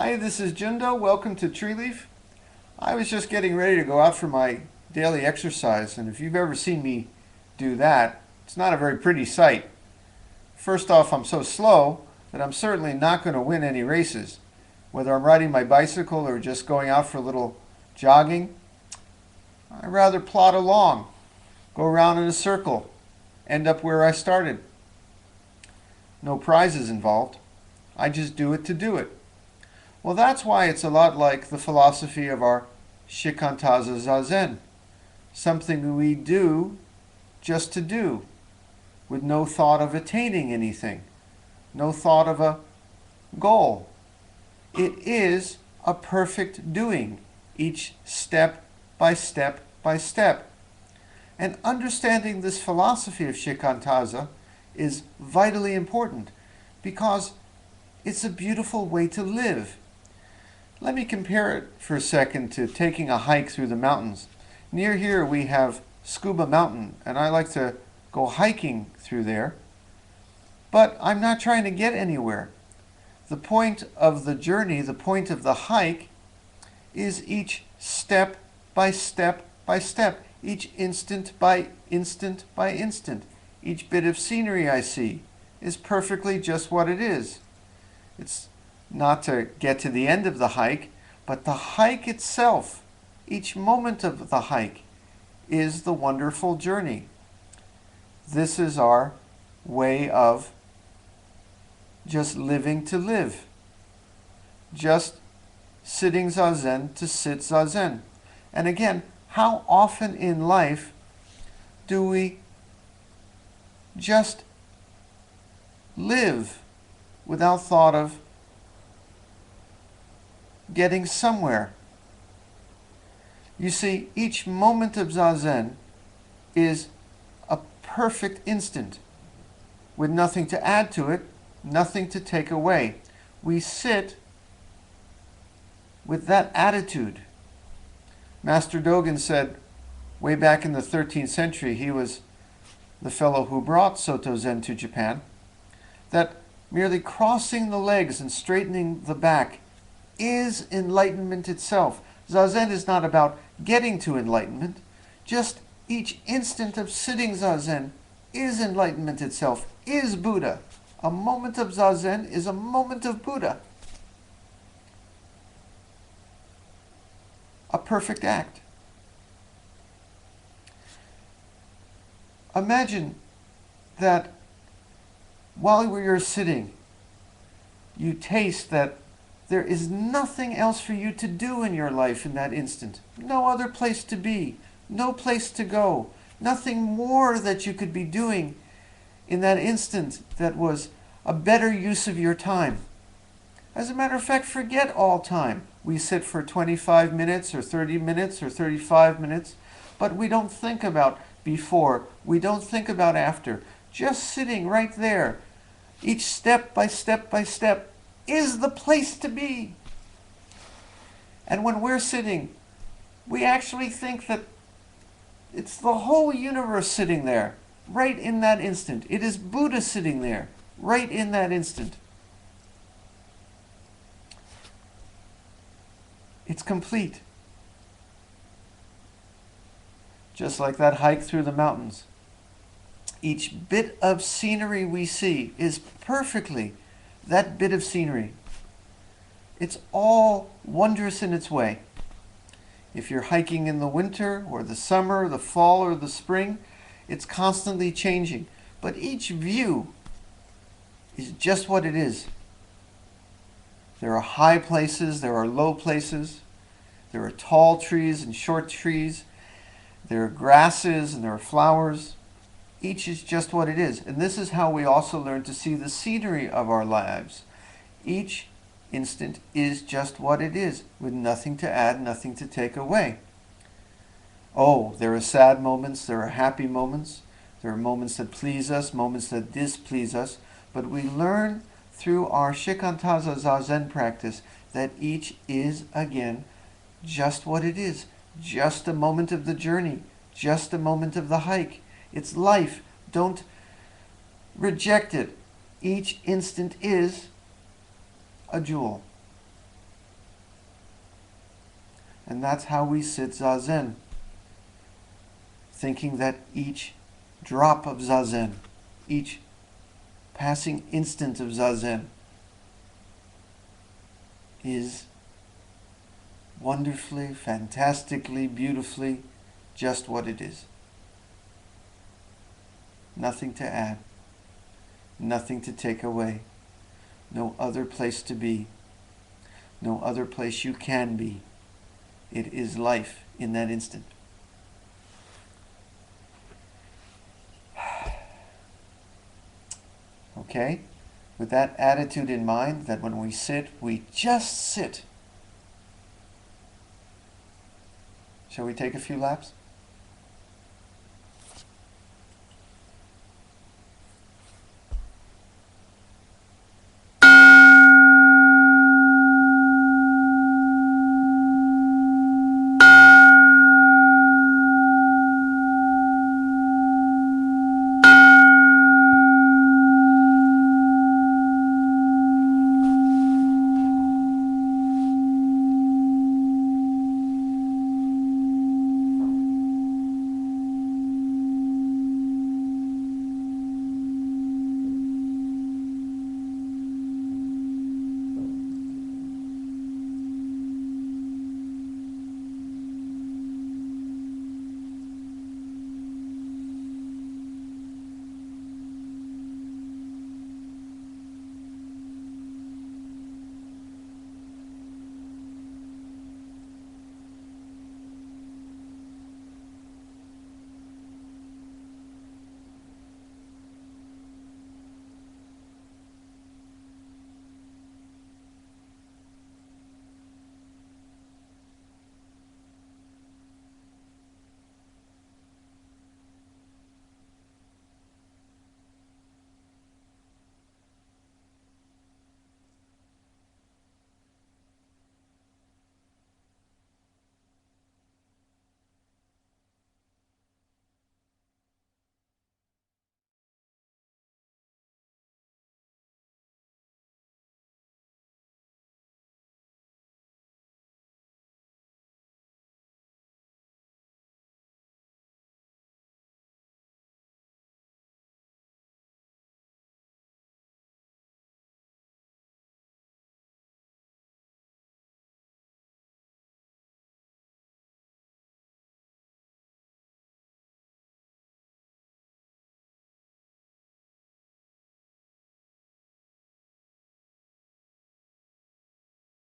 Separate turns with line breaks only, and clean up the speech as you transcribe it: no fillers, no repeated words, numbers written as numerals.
Hi, this is Jundo. Welcome to Tree Leaf. I was just getting ready to go out for my daily exercise, and if you've ever seen me do that, it's not a very pretty sight. First off, I'm so slow that I'm certainly not going to win any races. Whether I'm riding my bicycle or just going out for a little jogging, I'd rather plod along, go around in a circle, end up where I started. No prizes involved. I just do it to do it. Well, that's why it's a lot like the philosophy of our Shikantaza Zazen. Something we do just to do, with no thought of attaining anything, no thought of a goal. It is a perfect doing, each step by step by step. And understanding this philosophy of Shikantaza is vitally important because it's a beautiful way to live. Let me compare it for a second to taking a hike through the mountains. Near here we have Scuba Mountain, and I like to go hiking through there, but I'm not trying to get anywhere. The point of the journey, the point of the hike, is each step by step by step, each instant by instant by instant. Each bit of scenery I see is perfectly just what it is. It's not to get to the end of the hike, but the hike itself, each moment of the hike, is the wonderful journey. This is our way of just living to live. Just sitting Zazen to sit Zazen. And again, how often in life do we just live without thought of getting somewhere? You see, each moment of Zazen is a perfect instant with nothing to add to it, nothing to take away. We sit with that attitude. Master Dogen said way back in the 13th century, he was the fellow who brought Soto Zen to Japan, that merely crossing the legs and straightening the back is enlightenment itself. Zazen is not about getting to enlightenment. Just each instant of sitting Zazen is enlightenment itself, is Buddha. A moment of Zazen is a moment of Buddha. A perfect act. Imagine that while you're sitting, you taste that there is nothing else for you to do in your life in that instant. No other place to be, no place to go, nothing more that you could be doing in that instant that was a better use of your time. As a matter of fact, forget all time. We sit for 25 minutes or 30 minutes or 35 minutes, but we don't think about before, we don't think about after. Just sitting right there, each step by step by step, is the place to be. And when we're sitting, we actually think that it's the whole universe sitting there, right in that instant. It is Buddha sitting there, right in that instant. It's complete. Just like that hike through the mountains. Each bit of scenery we see is perfectly that bit of scenery. It's all wondrous in its way. If you're hiking in the winter or the summer, the fall or the spring, it's constantly changing. But each view is just what it is. There are high places, there are low places, there are tall trees and short trees, there are grasses and there are flowers. Each is just what it is. And this is how we also learn to see the scenery of our lives. Each instant is just what it is, with nothing to add, nothing to take away. Oh, there are sad moments, there are happy moments, there are moments that please us, moments that displease us, but we learn through our Shikantaza Zazen practice that each is, again, just what it is, just a moment of the journey, just a moment of the hike. It's life. Don't reject it. Each instant is a jewel. And that's how we sit Zazen, thinking that each drop of Zazen, each passing instant of Zazen is wonderfully, fantastically, beautifully just what it is. Nothing to add, nothing to take away, no other place to be, no other place you can be. It is life in that instant. Okay? With that attitude in mind, that when we sit, we just sit. Shall we take a few laps?